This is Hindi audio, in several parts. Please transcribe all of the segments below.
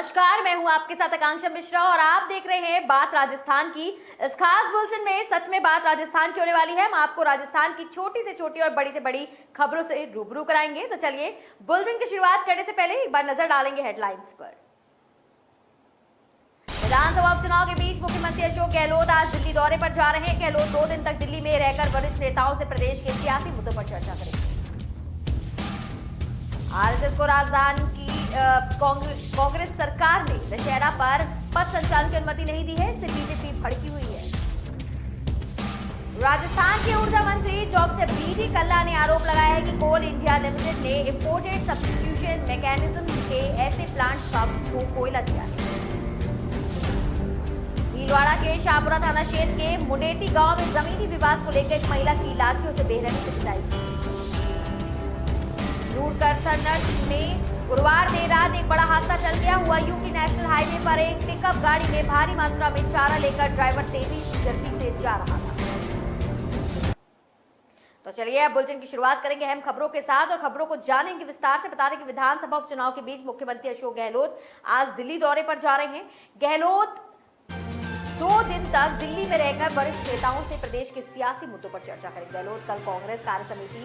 नमस्कार, मैं हूं आपके साथ आकांक्षा मिश्रा और आप देख रहे हैं बात राजस्थान की। इस खास बुलेटिन में सच में बात राजस्थान की होने वाली है। हम आपको राजस्थान की छोटी से छोटी और बड़ी से बड़ी खबरों से रूबरू कराएंगे। तो चलिए बुलेटिन की शुरुआत करने से पहले एक बार नजर डालेंगे हेडलाइंस पर। विधानसभा उपचुनाव के बीच मुख्यमंत्री अशोक गहलोत आज दिल्ली दौरे पर जा रहे हैं। गहलोत 2 दिन तक दिल्ली में रहकर वरिष्ठ नेताओं से प्रदेश के सियासी मुद्दों पर चर्चा करेंगे। आरएसएस को राजधानी की कांग्रेस सरकार ने दशहरा पर पथ संचालन की अनुमति नहीं दी है, इससे बीजेपी भड़की हुई है। राजस्थान के ऊर्जा मंत्री डॉक्टर बीडी कल्ला ने आरोप लगाया है कि कोल इंडिया लिमिटेड ने इंपोर्टेड सब्स्टिट्यूशन मैकेनिज्म के ऐसे प्लांट को कोयला दिया है। भीलवाड़ा के शाहपुरा थाना क्षेत्र के मुंडेती गांव में जमीनी विवाद को लेकर एक महिला की लाठियों से बेरहमी से पिटाई में गुरुवार देर रात एक बड़ा हादसा चल गया। हुआ यूं कि नेशनल हाईवे पर एक पिकअप गाड़ी में भारी मात्रा में चारा लेकर ड्राइवर तेजी गति से जा रहा था। तो चलिए अब बुलेटिन की शुरुआत करेंगे अहम खबरों के साथ और खबरों को जानेंगे विस्तार से। बता दें कि विधानसभा उपचुनाव के बीच मुख्यमंत्री अशोक गहलोत आज दिल्ली दौरे पर जा रहे हैं। गहलोत 2 दिन तक दिल्ली में रहकर वरिष्ठ नेताओं से प्रदेश के सियासी मुद्दों पर चर्चा करेंगे। गहलोत कल कांग्रेस कार्य समिति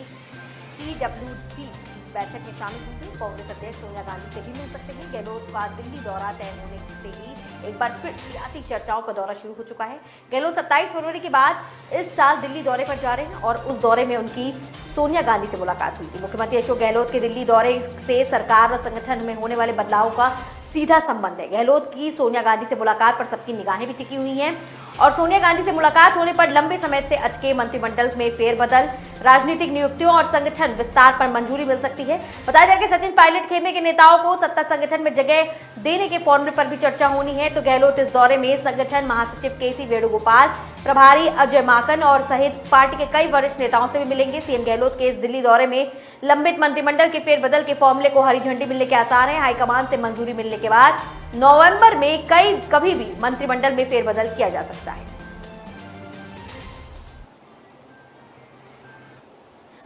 CWC बैठक में शामिल होंगे। कांग्रेस अध्यक्ष सोनिया गांधी से भी मिल सकते हैं। गहलोत का दिल्ली दौरा तय होने से ही एक बार फिर सियासी चर्चाओं का दौरा शुरू हो चुका है। गहलोत 27 फरवरी के बाद इस साल दिल्ली दौरे पर जा रहे हैं और उस दौरे में उनकी सोनिया गांधी से मुलाकात हुई थी। मुख्यमंत्री अशोक गहलोत के दिल्ली दौरे से सरकार और संगठन में होने वाले बदलाव का सीधा संबंध है। गहलोत की सोनिया गांधी से मुलाकात पर सबकी निगाहें भी टिकी हुई हैं और सोनिया गांधी से मुलाकात होने पर लंबे समय से अटके मंत्रिमंडल में फेरबदल, राजनीतिक नियुक्तियों और संगठन विस्तार पर मंजूरी मिल सकती है। बताया जाए कि सचिन पायलट खेमे के नेताओं को सत्ता संगठन में जगह देने के फॉर्मूले पर भी चर्चा होनी है। तो गहलोत इस दौरे में संगठन महासचिव KC वेणुगोपाल, प्रभारी अजय माकन और सहित पार्टी के कई वरिष्ठ नेताओं से भी मिलेंगे। सीएम गहलोत के इस दिल्ली दौरे में लंबित मंत्रिमंडल के फेरबदल के फॉर्मूले को हरी झंडी मिलने के आसार हैं। हाईकमान से मंजूरी मिलने के बाद नवंबर में कभी भी मंत्रिमंडल में फेरबदल किया जा सकता है।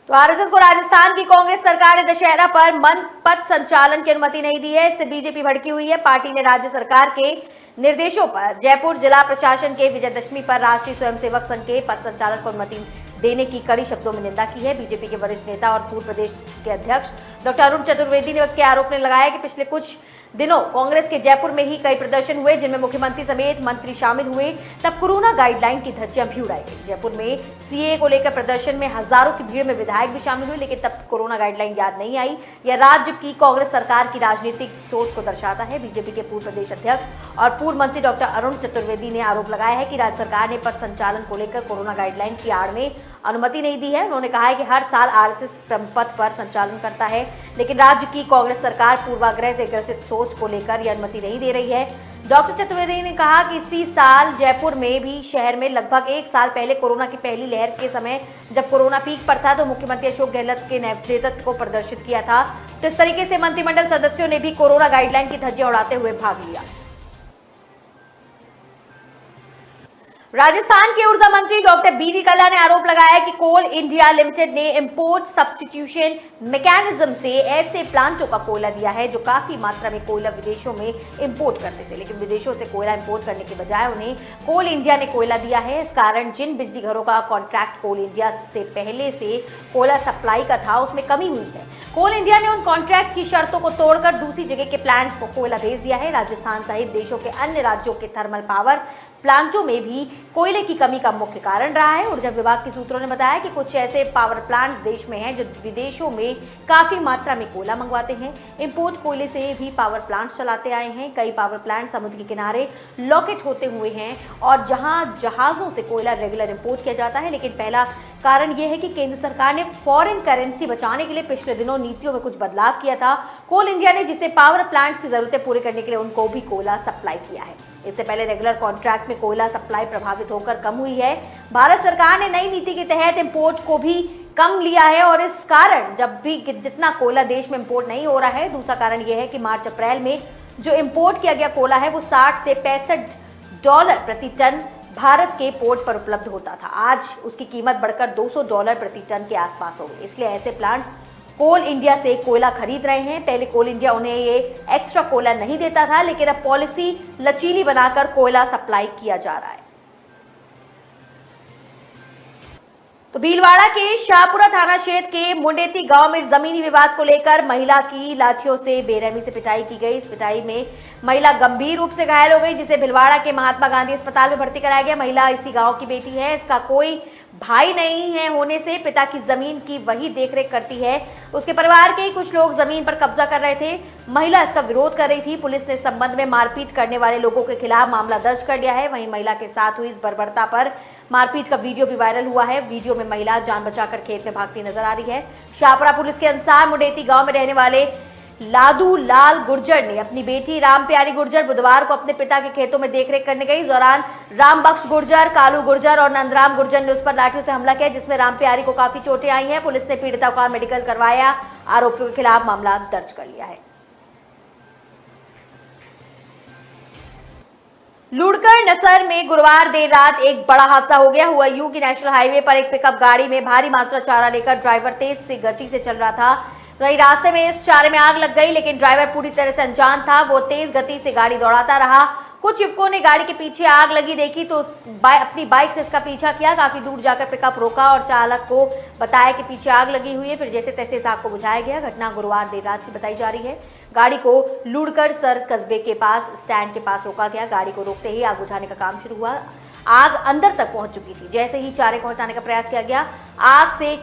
तो आरएसएस को राजस्थान की कांग्रेस सरकार ने दशहरा पर पथ संचालन की अनुमति नहीं दी है, इससे बीजेपी भड़की हुई है। पार्टी ने राज्य सरकार के निर्देशों पर जयपुर जिला प्रशासन के विजयदशमी पर राष्ट्रीय स्वयंसेवक संघ के पथ संचालन को अनुमति देने की कड़ी शब्दों में निंदा की है। बीजेपी के वरिष्ठ नेता और पूर्व प्रदेश के अध्यक्ष डॉक्टर अरुण चतुर्वेदी ने के आरोप ने लगाया कि पिछले कुछ दिनों कांग्रेस के जयपुर में ही कई प्रदर्शन हुए जिनमें मुख्यमंत्री समेत मंत्री शामिल हुए, तब कोरोना गाइडलाइन की धज्जियां भी उड़ाई गई। जयपुर में सीए को लेकर प्रदर्शन में हजारों की भीड़ में विधायक भी शामिल हुए, लेकिन तब कोरोना गाइडलाइन याद नहीं आई। यह राज्य की कांग्रेस सरकार की राजनीतिक सोच को दर्शाता है। बीजेपी के पूर्व प्रदेश अध्यक्ष और पूर्व मंत्री डॉक्टर अरुण चतुर्वेदी ने आरोप लगाया है कि राज्य सरकार ने पथ संचालन को लेकर कोरोना गाइडलाइन की आड़ में अनुमति नहीं दी है। उन्होंने कहा है कि हर साल आरएसएस पथ पर संचालन करता है, लेकिन राज्य की कांग्रेस सरकार पूर्वाग्रह से ग्रसित सोच को लेकर यह अनुमति नहीं दे रही है। डॉक्टर चतुर्वेदी ने कहा कि इसी साल जयपुर में भी शहर में लगभग 1 साल पहले कोरोना की पहली लहर के समय जब कोरोना पीक पर था तो मुख्यमंत्री अशोक गहलोत के नेतृत्व को प्रदर्शित किया था। तो इस तरीके से मंत्रिमंडल सदस्यों ने भी कोरोना गाइडलाइन की धज्जियां उड़ाते हुए भाग लिया। राजस्थान के ऊर्जा मंत्री डॉक्टर बीडी कल्ला ने आरोप लगाया कि कोल इंडिया लिमिटेड ने इंपोर्ट सब्स्टिट्यूशन मैकेनिज्म से ऐसे प्लांटों का कोयला दिया है जो काफी मात्रा में कोयला विदेशों में इंपोर्ट करते थे, लेकिन विदेशों से कोयला इंपोर्ट करने के बजाय उन्हें कोल इंडिया ने कोयला दिया है। इस कारण जिन बिजली घरों का कॉन्ट्रैक्ट कोल इंडिया से पहले से कोयला सप्लाई का था उसमें कमी हुई है। कोल इंडिया ने उन कॉन्ट्रैक्ट की शर्तों को तोड़कर दूसरी जगह के प्लांट्स को कोयला भेज दिया है। राजस्थान सहित देशों के अन्य राज्यों के थर्मल पावर प्लांटों में भी कोयले की कमी का मुख्य कारण रहा है। ऊर्जा विभाग के सूत्रों ने बताया कि कुछ ऐसे पावर प्लांट्स देश में हैं जो विदेशों में काफी मात्रा में कोयला मंगवाते हैं। इंपोर्ट कोयले से भी पावर प्लांट्स चलाते आए हैं। कई पावर प्लांट समुद्र के किनारे लोकेट होते हुए हैं और जहां जहाजों से कोयला रेगुलर इंपोर्ट किया जाता है। लेकिन पहला कारण यह है कि केंद्र सरकार ने फॉरेन करेंसी बचाने के लिए पिछले दिनों नीतियों में कुछ बदलाव किया था। कोल इंडिया ने जिसे पावर प्लांट्स की जरूरतें पूरी करने के लिए उनको भी कोयला सप्लाई किया है। इससे पहले रेगुलर कॉन्ट्रैक्ट में कोयला सप्लाई प्रभावित होकर कम हुई है। भारत सरकार ने नई नीति के तहत इंपोर्ट को भी कम लिया है और इस कारण जब भी जितना कोयला देश में इंपोर्ट नहीं हो रहा है। दूसरा कारण यह है कि मार्च अप्रैल में जो इंपोर्ट किया गया कोयला है वो 60 से $65 प्रति टन भारत के पोर्ट पर उपलब्ध होता था। आज उसकी कीमत बढ़कर $200 प्रति टन के आसपास हो गई। इसलिए ऐसे प्लांट्स कोल इंडिया से कोयला खरीद रहे हैं। पहले कोल इंडिया उन्हें ये एक्स्ट्रा कोयला नहीं देता था, लेकिन अब पॉलिसी लचीली बनाकर कोयला सप्लाई किया जा रहा है। तो भीलवाड़ा के शाहपुरा थाना क्षेत्र के मुंडेती गांव में जमीनी विवाद को लेकर महिला की लाठियों से बेरहमी से पिटाई की गई। इस पिटाई में महिला गंभीर रूप से घायल हो गई, जिसे भीलवाड़ा के महात्मा गांधी अस्पताल में भर्ती कराया गया। महिला इसी गांव की बेटी है। इसका कोई भाई नहीं है होने से पिता की जमीन की वही देखरेख करती है। उसके परिवार के कुछ लोग जमीन पर कब्जा कर रहे थे। महिला इसका विरोध कर रही थी। पुलिस ने इस संबंध में मारपीट करने वाले लोगों के खिलाफ मामला दर्ज कर लिया है। वहीं महिला के साथ हुई इस बर्बरता पर मारपीट का वीडियो भी वायरल हुआ है। वीडियो में महिला जान बचाकर खेत में भागती नजर आ रही है। शाहपुरा पुलिस के अनुसार मुंडेती गांव में रहने वाले लादू लाल गुर्जर ने अपनी बेटी राम प्यारी गुर्जर बुधवार को अपने पिता के खेतों में देखरेख करने गई। इस दौरान राम बख्श गुर्जर, कालू गुर्जर और नंदराम गुर्जर ने उस पर लाठियों से हमला किया, जिसमें राम प्यारी को काफी चोटें आई हैं। पुलिस ने पीड़िता का मेडिकल करवाया। आरोपियों के खिलाफ मामला दर्ज कर लिया है। लुड़कर नसर में गुरुवार देर रात एक बड़ा हादसा हो गया। हुआ यूं कि नेशनल हाईवे पर एक पिकअप गाड़ी में भारी मात्रा चारा लेकर ड्राइवर तेज से गति से चल रहा था। वहीं रास्ते में इस चारे में आग लग गई, लेकिन ड्राइवर पूरी तरह से अनजान था। वो तेज गति से गाड़ी दौड़ाता रहा। कुछ युवकों ने गाड़ी के पीछे आग लगी देखी तो अपनी बाइक से इसका पीछा किया। काफी दूर जाकर पिकअप रोका और चालक को बताया कि पीछे आग लगी हुई है। फिर जैसे तैसे इस आग को बुझाया गया। घटना गुरुवार देर रात की बताई जा रही है। गाड़ी को लुड़कर सर कस्बे के पास स्टैंड के पास रोका गया। गाड़ी को रोकते ही आग बुझाने का काम शुरू हुआ। आग अंदर तक पहुंच चुकी थी। जैसे ही चारे को हटाने का प्रयास किया गया, आग से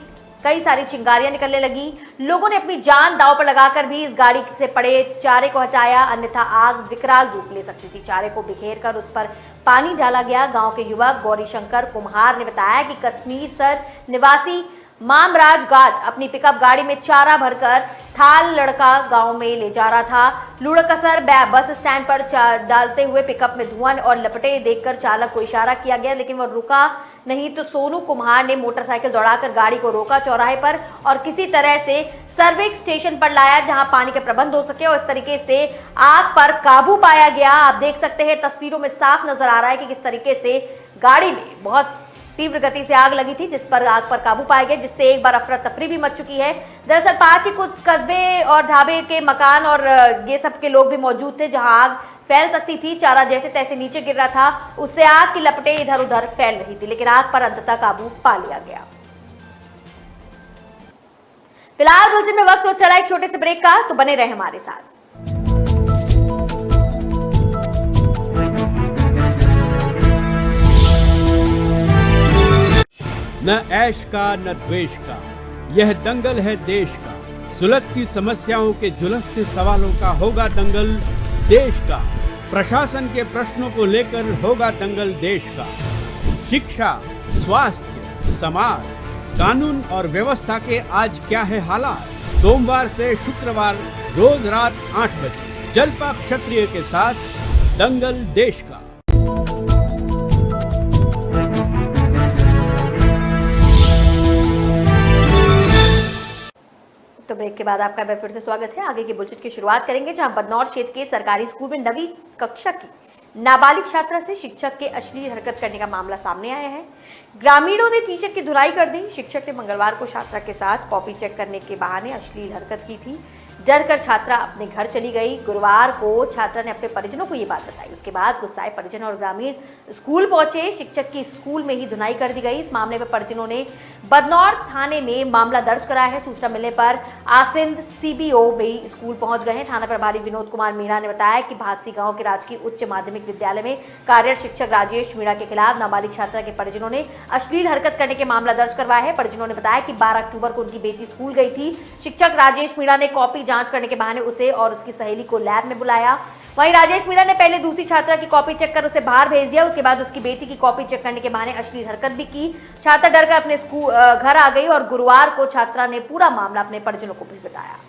कई सारी चिंगारियां निकलने लगी। लोगों ने अपनी जान दांव पर लगाकर भी इस गाड़ी से पड़े चारे को हटाया, अन्यथा आग विकराल रूप ले सकती थी। चारे को बिखेर कर उस पर पानी डाला गया। गांव के युवक गौरीशंकर कुम्हार ने बताया कि कश्मीर सर निवासी मामराज गाज अपनी पिकअप गाड़ी में चारा भरकर थाल लड़का गांव में ले जा रहा था। लुड़कसर बस स्टैंड पर डालते हुए पिकअप में धुआं और लपटे देखकर चालक को इशारा किया गया, लेकिन वह रुका नहीं। तो सोनू कुम्हार ने मोटरसाइकिल दौड़ाकर गाड़ी को रोका चौराहे पर और किसी तरह से सर्विस स्टेशन पर लाया, जहां पानी के प्रबंध हो सके और इस तरीके से आग पर काबू पाया गया। आप देख सकते हैं तस्वीरों में साफ नजर आ रहा है कि किस तरीके से गाड़ी में बहुत तीव्र गति से आग लगी थी, जिस पर आग पर काबू पाया गया, जिससे एक बार अफरा तफरी भी मच चुकी है। दरअसल 5 ही कुछ कस्बे और ढाबे के मकान और ये सब के लोग भी मौजूद थे, जहां आग फैल सकती थी। चारा जैसे तैसे नीचे गिर रहा था, उससे आग की लपटें इधर उधर फैल रही थी, लेकिन आग पर अंततः काबू पा लिया गया। फिलहाल बुलेटिन में वक्त हो चला एक छोटे से ब्रेक का, तो बने रहे हमारे साथ। न ऐश का न द्वेष का, यह दंगल है देश का। सुलगती समस्याओं के जुलसते सवालों का होगा दंगल देश का। प्रशासन के प्रश्नों को लेकर होगा दंगल देश का। शिक्षा, स्वास्थ्य, समाज, कानून और व्यवस्था के आज क्या है हालात। सोमवार से शुक्रवार रोज रात 8 बजे जलपा क्षत्रिय के साथ दंगल देश का। तो ब्रेक के बाद आपका एक बार फिर से स्वागत है। आगे की बुलेटिन की शुरुआत करेंगे, जहां बदनौर क्षेत्र के सरकारी स्कूल में 9वीं कक्षा की नाबालिग छात्रा से शिक्षक के अश्लील हरकत करने का मामला सामने आया है। ग्रामीणों ने टीचर की धुलाई कर दी। शिक्षक ने मंगलवार को छात्रा के साथ कॉपी चेक करने के बहाने अश्लील हरकत की थी। डरकर छात्रा अपने घर चली गई। गुरुवार को छात्रा ने अपने परिजनों को ये बात बताई। उसके बाद गुस्साए परिजन और ग्रामीण स्कूल पहुंचे। शिक्षक की स्कूल में ही धुनाई कर दी गई। इस मामले में परिजनों ने बदनौर थाने में मामला दर्ज कराया है। सूचना मिलने पर आसिंद सीबीओ भी स्कूल पहुंच गए हैं। थाना प्रभारी विनोद कुमार मीणा ने बताया कि भादसी गांव के राजकीय उच्च माध्यमिक विद्यालय में कार्यरत शिक्षक राजेश मीणा के खिलाफ नाबालिग छात्रा के परिजनों ने अश्लील हरकत करने के मामला दर्ज करवाया है। परिजनों ने बताया कि 12 अक्टूबर को उनकी बेटी स्कूल गई थी। शिक्षक राजेश मीणा ने कॉपी जांच करने के बहाने उसे और उसकी सहेली को लैब में बुलाया। वहीं राजेश मीणा ने पहले दूसरी छात्रा की कॉपी चेक कर उसे बाहर भेज दिया। उसके बाद उसकी बेटी की कॉपी चेक करने के बहाने अश्लील हरकत भी की। छात्रा डरकर अपने घर आ गई और गुरुवार को छात्रा ने पूरा मामला अपने परिजनों को भी बताया।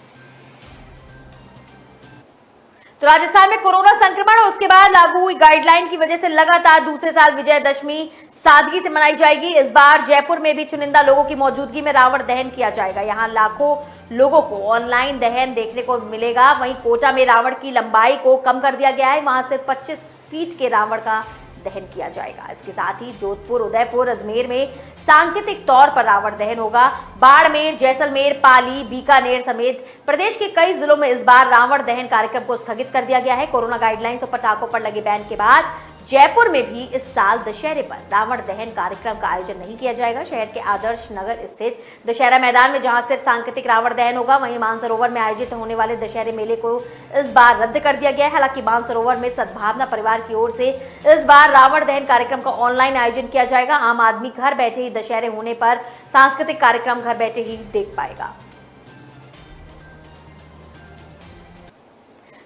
तो राजस्थान में कोरोना संक्रमण और उसके बाद लागू हुई गाइडलाइन की वजह से लगातार दूसरे साल विजयदशमी सादगी से मनाई जाएगी। इस बार जयपुर में भी चुनिंदा लोगों की मौजूदगी में रावण दहन किया जाएगा। यहां लाखों लोगों को ऑनलाइन दहन देखने को मिलेगा। वहीं कोटा में रावण की लंबाई को कम कर दिया गया है। वहां सिर्फ 25 फीट के रावण का दहन किया जाएगा। इसके साथ ही जोधपुर, उदयपुर, अजमेर में सांकेतिक तौर पर रावण दहन होगा। बाड़मेर, जैसलमेर, पाली, बीकानेर समेत प्रदेश के कई जिलों में इस बार रावण दहन कार्यक्रम को स्थगित कर दिया गया है। कोरोना गाइडलाइंस और पटाखों पर लगे बैन के बाद जयपुर में भी इस साल दशहरे पर रावण दहन कार्यक्रम का आयोजन नहीं किया जाएगा। शहर के आदर्श नगर स्थित दशहरा मैदान में जहां सिर्फ सांकेतिक रावण दहन होगा, वहीं मानसरोवर में आयोजित होने वाले दशहरे मेले को इस बार रद्द कर दिया गया है। हालांकि मानसरोवर में सद्भावना परिवार की ओर से इस बार रावण दहन कार्यक्रम का ऑनलाइन आयोजन किया जाएगा। आम आदमी घर बैठे ही दशहरे होने पर सांस्कृतिक कार्यक्रम घर बैठे ही देख पाएगा।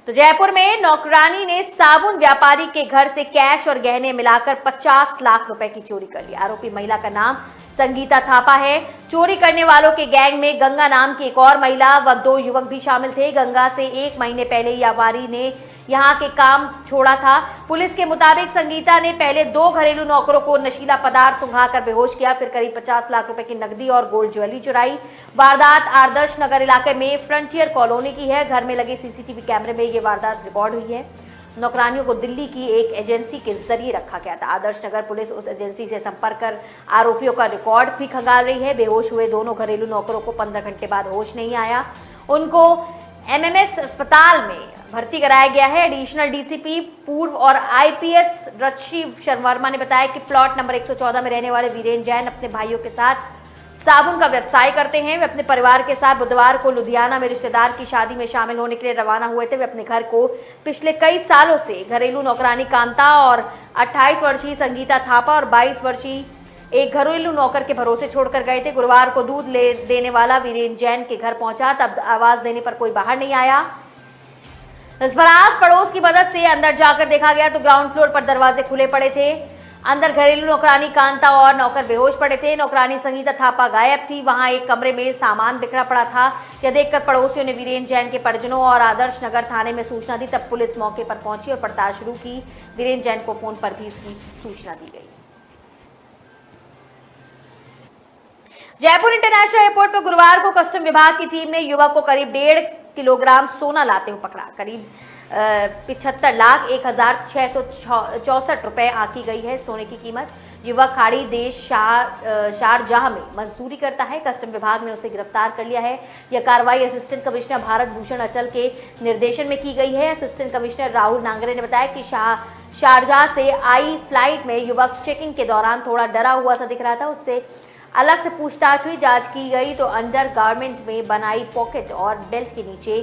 तो जयपुर में नौकरानी ने साबुन व्यापारी के घर से कैश और गहने मिलाकर 50 लाख रुपए की चोरी कर ली। आरोपी महिला का नाम संगीता थापा है। चोरी करने वालों के गैंग में गंगा नाम की एक और महिला व 2 युवक भी शामिल थे। गंगा से 1 महीने पहले व्यापारी ने यहां के काम छोड़ा था। पुलिस के मुताबिक संगीता ने पहले 2 घरेलू नौकरों को नशीला पदार्थ सुंघाकर बेहोश किया, फिर करीब 50 लाख रुपए की नकदी और गोल्ड ज्वेलरी चुराई। वारदात आदर्श नगर इलाके में फ्रंटियर कॉलोनी की है। घर में लगे सीसीटीवी कैमरे में ये वारदात रिकॉर्ड हुई है। नौकरानियों को दिल्ली की एक एजेंसी के जरिए रखा गया था। आदर्श नगर पुलिस उस एजेंसी से संपर्क कर आरोपियों का रिकॉर्ड भी खंगाल रही है। बेहोश हुए दोनों घरेलू नौकरों को 15 घंटे बाद होश नहीं आया। उनको एमएमएस अस्पताल में भर्ती कराया गया है। एडिशनल डीसीपी पूर्व और आईपीएस रक्षी वर्मा ने बताया कि प्लॉट नंबर 114 में रहने वाले वीरेन जैन अपने भाइयों के साथ साबुन का व्यवसाय करते हैं। वे अपने परिवार के साथ बुधवार को लुधियाना में रिश्तेदार की शादी में शामिल होने के लिए रवाना हुए थे। वे अपने घर को पिछले कई सालों से घरेलू नौकरानी कांता और 28 वर्षीय संगीता थापा और 22 वर्षीय एक घरेलू नौकर के भरोसे छोड़कर गए थे। गुरुवार को दूध ले देने वाला वीरेन जैन के घर पहुंचा, तब आवाज देने पर कोई बाहर नहीं आया। इस पर आस पड़ोस की मदद से अंदर जाकर देखा गया तो ग्राउंड फ्लोर पर दरवाजे खुले पड़े थे। अंदर घरेलू नौकरानी कांता और नौकर बेहोश पड़े थे। नौकरानी संगीता थापा गायब थी। वहां एक कमरे में सामान बिखरा पड़ा था। यह देखकर पड़ोसियों ने वीरेन जैन के परिजनों और आदर्श नगर थाने में सूचना दी। तब पुलिस मौके पर पहुंची और पड़ताल शुरू की। वीरेन जैन को फोन पर भी इसकी सूचना दी गई। जयपुर इंटरनेशनल एयरपोर्ट पर गुरुवार को कस्टम विभाग की टीम ने युवक को करीब 1.5 किलोग्राम सोना लाते हुए पकड़ा। करीब 75,01,664 रुपए आंकी गई है सोने की कीमत। युवक खाड़ी देश शारजाह में मजदूरी करता है। कस्टम विभाग ने उसे गिरफ्तार कर लिया है। यह कार्रवाई असिस्टेंट कमिश्नर भारत भूषण अचल के निर्देशन में की गई है। असिस्टेंट कमिश्नर राहुल नांगरे ने बताया कि शारजाह से आई फ्लाइट में युवक चेकिंग के दौरान थोड़ा डरा हुआ सा दिख रहा था। उससे अलग से पूछताछ हुई, जांच की गई तो अंडर गारमेंट में बनाई पॉकेट और बेल्ट के नीचे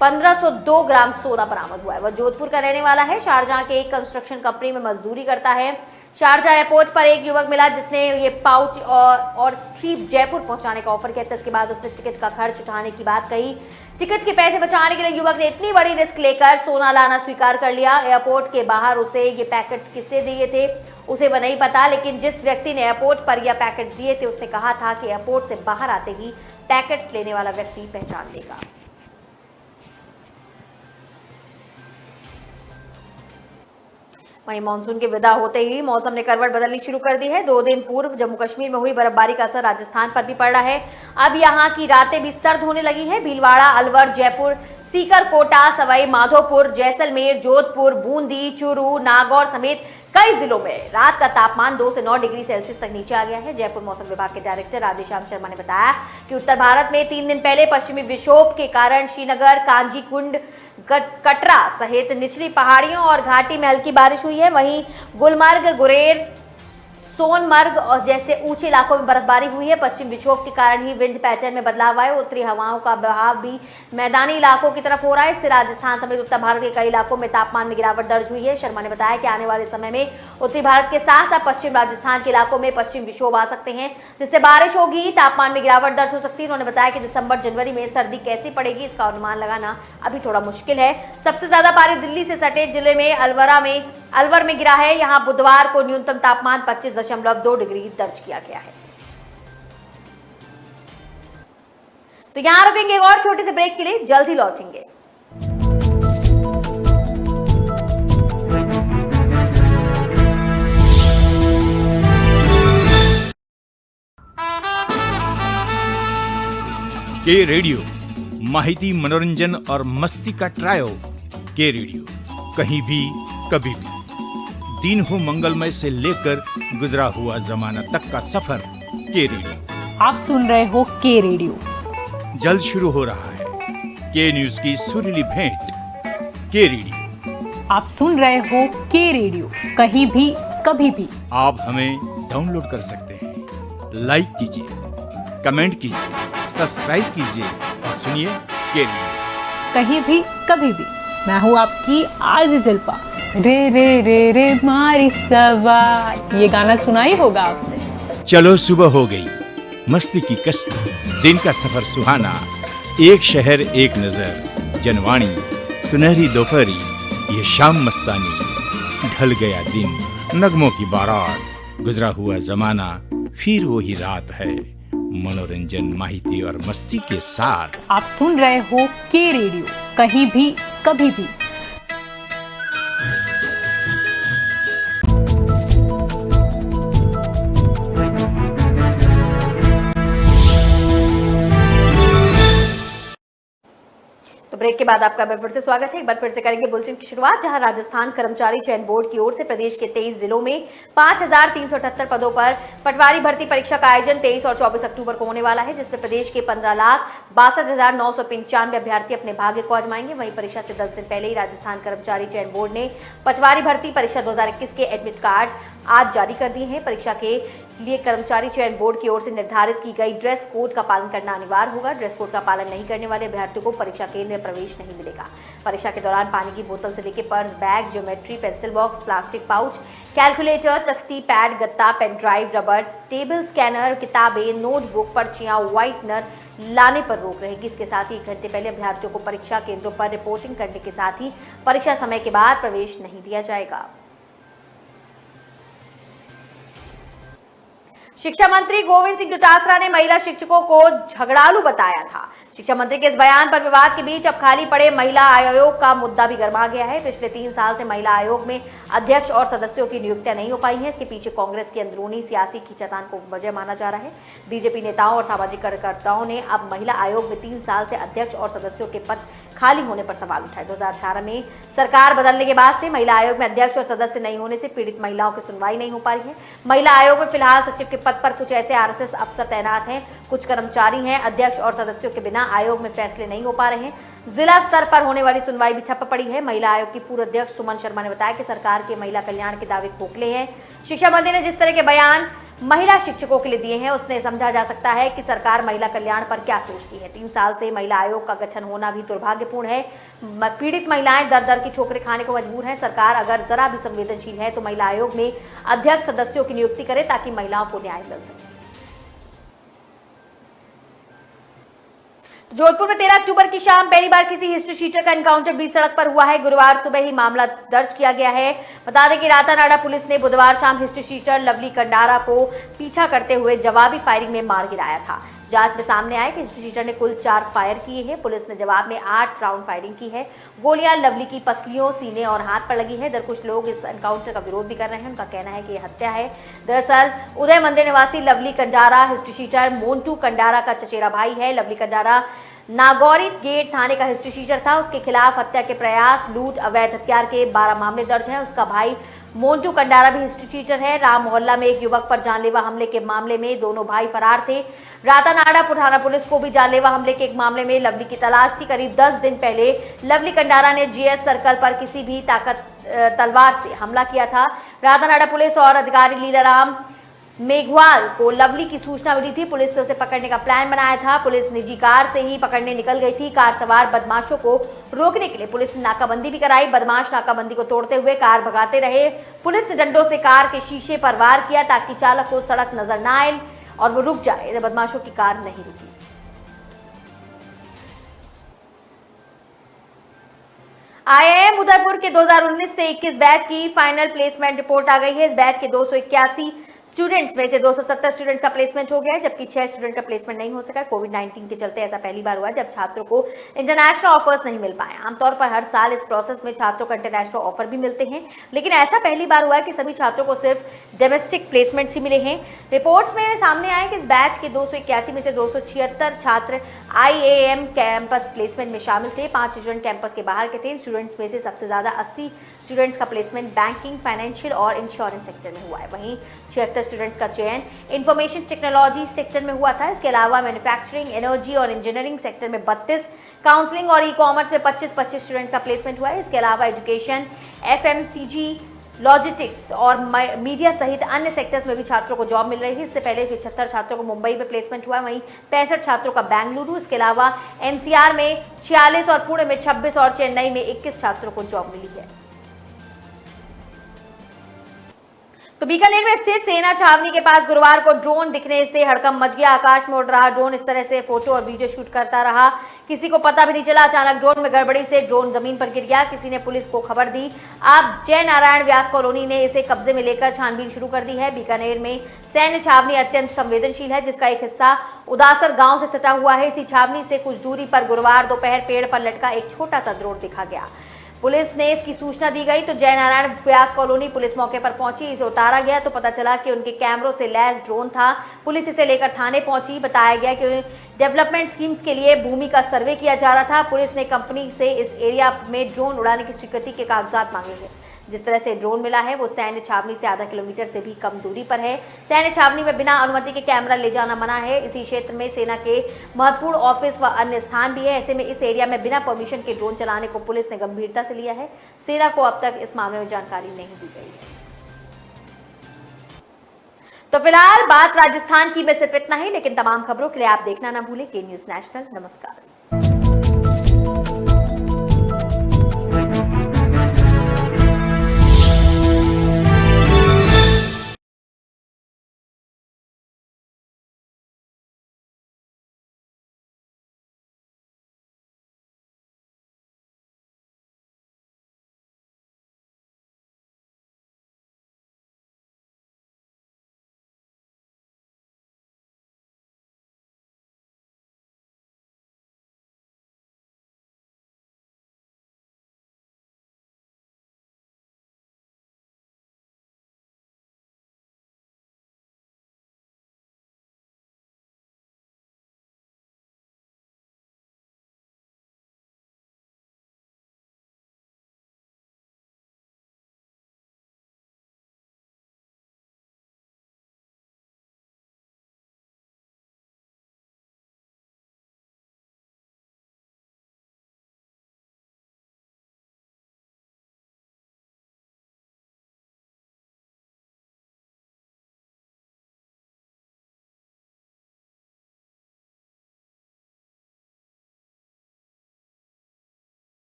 1502 ग्राम सोना बरामद हुआ है। वह जोधपुर का रहने वाला है। शारजाह के एक कंस्ट्रक्शन कंपनी में मजदूरी करता है। शारजाह एयरपोर्ट पर एक युवक मिला जिसने ये पाउच और स्ट्रीप जयपुर पहुंचाने का ऑफर किया था। इसके बाद उसने टिकट का खर्च उठाने की बात कही। टिकट के पैसे बचाने के लिए युवक ने इतनी बड़ी रिस्क लेकर सोना लाना स्वीकार कर लिया। एयरपोर्ट के बाहर उसे ये पैकेट्स किससे दिए थे उसे वह नहीं पता, लेकिन जिस व्यक्ति ने एयरपोर्ट पर यह पैकेट्स दिए थे उसने कहा था कि एयरपोर्ट से बाहर आते ही पैकेट्स लेने वाला व्यक्ति पहचान लेगा। वहीं मानसून के विदा होते ही मौसम ने करवट बदलनी शुरू कर दी है। 2 दिन पूर्व जम्मू कश्मीर में हुई बर्फबारी का असर राजस्थान पर भी पड़ रहा है। अब यहां की रातें भी सर्द होने लगी है। भीलवाड़ा, अलवर, जयपुर, सीकर, कोटा, सवाई माधोपुर, जैसलमेर, जोधपुर, बूंदी, चूरू, नागौर समेत कई जिलों में रात का तापमान 2 से 9 डिग्री सेल्सियस तक नीचे आ गया है। जयपुर मौसम विभाग के डायरेक्टर राधेश्याम शर्मा ने बताया कि उत्तर भारत में 3 दिन पहले पश्चिमी विक्षोभ के कारण श्रीनगर, कांजीकुंड, कटरा सहित निचली पहाड़ियों और घाटी में हल्की बारिश हुई है। वहीं गुलमर्ग, गुरेर, सोनमर्ग और जैसे ऊंचे इलाकों में बर्फबारी हुई है। पश्चिम विक्षोभ के कारण ही विंड पैटर्न में बदलाव आया। उत्तरी हवाओं का बहाव भी मैदानी इलाकों की तरफ हो रहा है। इससे राजस्थान समेत उत्तर भारत के कई इलाकों में तापमान में गिरावट दर्ज हुई है। शर्मा ने बताया कि आने वाले समय में उत्तरी भारत के साथ साथ पश्चिम राजस्थान के इलाकों में पश्चिम विक्षोभ आ सकते हैं, जिससे बारिश होगी, तापमान में गिरावट दर्ज हो सकती है। उन्होंने बताया कि दिसंबर जनवरी में सर्दी कैसी पड़ेगी इसका अनुमान लगाना अभी थोड़ा मुश्किल है। सबसे ज्यादा पारी दिल्ली से सटे जिले में अलवर में गिरा है। यहां बुधवार को न्यूनतम तापमान 25.2 डिग्री दर्ज किया गया है। तो यहां रुकेंगे और छोटे से ब्रेक के लिए, जल्द ही लौटेंगे। के रेडियो माहिती, मनोरंजन और मस्ती का ट्रायो। के रेडियो कहीं भी कभी भी। दिन हो मंगलमय से लेकर गुजरा हुआ जमाना तक का सफर के रेडियो। आप सुन रहे हो के रेडियो। जल्द शुरू हो रहा है के न्यूज की सुरीली भेंट के रेडियो। आप सुन रहे हो के रेडियो, कहीं भी कभी भी। आप हमें डाउनलोड कर सकते हैं, लाइक कीजिए, कमेंट कीजिए, सब्सक्राइब कीजिए और सुनिए के रेडियो। कहीं भी कभी भी। मैं हूँ आपकी आरजे जल्पा। रे रे रे रे मारी सवार, ये गाना सुना ही होगा आपने। चलो सुबह हो गई, मस्ती की कश्ती, दिन का सफर सुहाना, एक शहर एक नजर, जनवाणी, सुनहरी दोपहरी, ये शाम मस्तानी, ढल गया दिन, नगमों की बारात, गुजरा हुआ जमाना, फिर वही रात है, मनोरंजन, माहिती और मस्ती के साथ। आप सुन रहे हो के रेडियो, कहीं भी कभी भी। तो ब्रेक के बाद आपका फिर से स्वागत है। एक बार फिर से करेंगे बुलेटिन की शुरुआत, जहां राजस्थान कर्मचारी चयन बोर्ड की ओर से प्रदेश के 23 जिलों में 5,378 पदों पर पटवारी भर्ती परीक्षा का आयोजन 23 और 24 अक्टूबर को होने वाला है, जिसमें प्रदेश के 15,62,995 अभ्यर्थी अपने भाग्य को आजमाएंगे। वहीं परीक्षा से 10 दिन पहले ही राजस्थान कर्मचारी चयन बोर्ड ने पटवारी भर्ती परीक्षा 2021 के एडमिट कार्ड आज जारी कर दिए हैं। परीक्षा के लिए कर्मचारी चयन बोर्ड की ओर से निर्धारित की गई ड्रेस कोड का पालन करना अनिवार्य होगा। ड्रेस कोड का पालन नहीं करने वाले अभ्यर्थियों को परीक्षा केंद्र में प्रवेश नहीं मिलेगा। परीक्षा के दौरान पानी की बोतल से लेकर purse, bag, geometry, pencil box, plastic pouch, calculator, तख्ती, पैड, गत्ता, pen drive, rubber, table scanner, किताबें, नोटबुक, पर्चियां, व्हाइटनर लाने पर रोक रहेगी। इसके साथ ही 1 घंटे पहले अभ्यर्थियों को परीक्षा केंद्रों पर रिपोर्टिंग करने के साथ ही परीक्षा समय के बाद प्रवेश नहीं दिया जाएगा। शिक्षा मंत्री गोविंद सिंह डोटासरा ने महिला शिक्षकों को झगड़ालू बताया था। शिक्षा मंत्री के इस बयान पर विवाद के बीच अब खाली पड़े महिला आयोग का मुद्दा भी गर्मा गया है। पिछले 3 साल से महिला आयोग में अध्यक्ष और सदस्यों की नियुक्तियां नहीं हो पाई हैं। इसके पीछे कांग्रेस की अंदरूनी सियासी खींचातान को वजह माना जा रहा है। बीजेपी नेताओं और सामाजिक कार्यकर्ताओं ने अब महिला आयोग में 3 साल से अध्यक्ष और सदस्यों के पद खाली होने पर सवाल उठाए। 2018 में सरकार बदलने के बाद से महिला आयोग में अध्यक्ष और सदस्य नहीं होने से पीड़ित महिलाओं की सुनवाई नहीं हो पा रही है। महिला आयोग में फिलहाल सचिव के पद पर कुछ ऐसे आरएसएस अफसर तैनात हैं, कुछ कर्मचारी हैं। अध्यक्ष और सदस्यों के बिना आयोग में फैसले नहीं हो पा रहे हैं। जिला स्तर पर होने वाली सुनवाई भी ठप पड़ी है। महिला आयोग की पूर्व अध्यक्ष सुमन शर्मा ने बताया कि सरकार के महिला कल्याण के दावे खोखले हैं। शिक्षा मंत्री ने जिस तरह के बयान महिला शिक्षकों के लिए दिए हैं, उसने समझा जा सकता है कि सरकार महिला कल्याण पर क्या सोचती है। 3 साल से महिला आयोग का गठन होना भी दुर्भाग्यपूर्ण है। पीड़ित महिलाएं दर दर की ठोकरें खाने को मजबूर हैं। सरकार अगर जरा भी संवेदनशील है तो महिला आयोग में अध्यक्ष सदस्यों की नियुक्ति करे ताकि महिलाओं को न्याय मिल सके। जोधपुर में 13 अक्टूबर की शाम पहली बार किसी हिस्ट्री शीटर का एनकाउंटर बीच सड़क पर हुआ है। गुरुवार सुबह ही मामला दर्ज किया गया है। बता दें कि रातानाडा पुलिस ने बुधवार शाम हिस्ट्री शीटर लवली कंडारा को पीछा करते हुए जवाबी फायरिंग में मार गिराया था। जांच में सामने आया कि हिस्ट्री शीटर ने कुल 4 फायर किए हैं। पुलिस ने जवाब में 8 राउंड फायरिंग की है। गोलियां लवली की पसलियों, सीने और हाथ पर लगी है। इधर कुछ लोग इस एनकाउंटर का विरोध भी कर रहे हैं। उनका कहना है कि यह हत्या है। दरअसल उदय मंदिर निवासी lovely Kandara history sheeter Montu Kandara का चचेरा भाई है। लवली कंडारा नागौरी गेट थाने का हिस्ट्री शीटर था। उसके खिलाफ हत्या के प्रयास, लूट, अवैध हथियार के 12 मामले दर्ज हैं। उसका भाई मोन्टू कंडारा भी हिस्ट्री शीटर है। राम मोहल्ला में एक युवक पर जानलेवा हमले के मामले में दोनों भाई फरार थे। रातानाडा थाना पुलिस को भी जानलेवा हमले के एक मामले में लवली की तलाश थी। करीब 10 दिन पहले लवली कंडारा ने जीएस सर्कल पर किसी भी तलवार से हमला किया था। रातानाडा पुलिस और अधिकारी लीलाराम मेघवाल को लवली की सूचना मिली थी। पुलिस ने उसे पकड़ने का प्लान बनाया था। पुलिस निजी कार से ही पकड़ने निकल गई थी। कार सवार बदमाशों को रोकने के लिए पुलिस ने नाकाबंदी भी कराई। बदमाश नाकाबंदी को तोड़ते हुए कार भगाते रहे। पुलिस ने डंडों से कार के शीशे पर वार किया ताकि चालक को सड़क नजर न आए और वो रुक जाए। इधर बदमाशों की कार नहीं रुकी। आईआईएम उदयपुर के 2019 से 21 बैच की फाइनल प्लेसमेंट रिपोर्ट आ गई है। इस बैच के 281 स्टूडेंट्स में से 270 स्टूडेंट्स का प्लेसमेंट हो गया है, जबकि 6 स्टूडेंट का प्लेसमेंट नहीं हो सका। कोविड-19 के चलते ऐसा पहली बार हुआ जब छात्रों को इंटरनेशनल ऑफर्स नहीं मिल पाए। आमतौर पर हर साल इस प्रोसेस में छात्रों को इंटरनेशनल ऑफर भी मिलते हैं, लेकिन ऐसा पहली बार हुआ है कि सभी छात्रों को सिर्फ डोमेस्टिक प्लेसमेंट्स ही मिले हैं। रिपोर्ट्स में सामने आया कि इस बैच के 281 में से 276 छात्र आईआईएम कैंपस प्लेसमेंट में शामिल थे। 5 स्टूडेंट कैंपस के बाहर के थे। स्टूडेंट्स में से सबसे ज्यादा 80 स्टूडेंट्स का प्लेसमेंट बैंकिंग, फाइनेंशियल और इंश्योरेंस सेक्टर में हुआ है। वहीं 76 स्टूडेंट्स का चयन इंफॉर्मेशन टेक्नोलॉजी सेक्टर में हुआ था। इसके अलावा मैन्युफैक्चरिंग, एनर्जी और इंजीनियरिंग सेक्टर में 32, काउंसलिंग और ई-कॉमर्स में 25 स्टूडेंट्स का प्लेसमेंट हुआ है। इसके अलावा एजुकेशन, FMCG, लॉजिस्टिक्स और मीडिया सहित अन्य सेक्टर्स में भी छात्रों को जॉब मिल रही है। इससे पहले 76 छात्रों को मुंबई में प्लेसमेंट हुआ है, वहीं 65 छात्रों का बेंगलुरु, इसके अलावा NCR में 46 और पुणे में 26 और चेन्नई में 21 छात्रों को जॉब मिली है। तो बीकानेर में स्थित सेना छावनी के पास गुरुवार को ड्रोन दिखने से हड़कंप मच गया। आकाश में उड़ रहा ड्रोन इस तरह से फोटो और वीडियो शूट करता रहा, किसी को पता भी नहीं चला। अचानक ड्रोन में गड़बड़ी से ड्रोन जमीन पर गिर गया। किसी ने पुलिस को खबर दी। अब जय नारायण व्यास कॉलोनी ने इसे कब्जे में लेकर छानबीन शुरू कर दी है। बीकानेर में सैन्य छावनी अत्यंत संवेदनशील है, जिसका एक हिस्सा उदासर गांव से सटा हुआ है। इसी छावनी से कुछ दूरी पर गुरुवार दोपहर पेड़ पर लटका एक छोटा सा ड्रोन दिखा गया। पुलिस ने इसकी सूचना दी गई तो जय नारायण व्यास कॉलोनी पुलिस मौके पर पहुंची। इसे उतारा गया तो पता चला कि उनके कैमरों से लैस ड्रोन था। पुलिस इसे लेकर थाने पहुंची। बताया गया कि डेवलपमेंट स्कीम्स के लिए भूमि का सर्वे किया जा रहा था। पुलिस ने कंपनी से इस एरिया में ड्रोन उड़ाने की स्वीकृति के कागजात मांगे हैं। जिस तरह से ड्रोन मिला है वो सैन्य छावनी से आधा किलोमीटर से भी कम दूरी पर है। सैन्य छावनी में बिना अनुमति के कैमरा ले जाना मना है। इसी क्षेत्र में सेना के महत्वपूर्ण ऑफिस व अन्य स्थान भी है। ऐसे में इस एरिया में बिना परमिशन के ड्रोन चलाने को पुलिस ने गंभीरता से लिया है। सेना को अब तक इस मामले में जानकारी नहीं दी गई है। तो फिलहाल बात राजस्थान की में सिर्फ इतना ही, लेकिन तमाम खबरों के लिए आप देखना ना भूलें के न्यूज़ नेशनल। नमस्कार।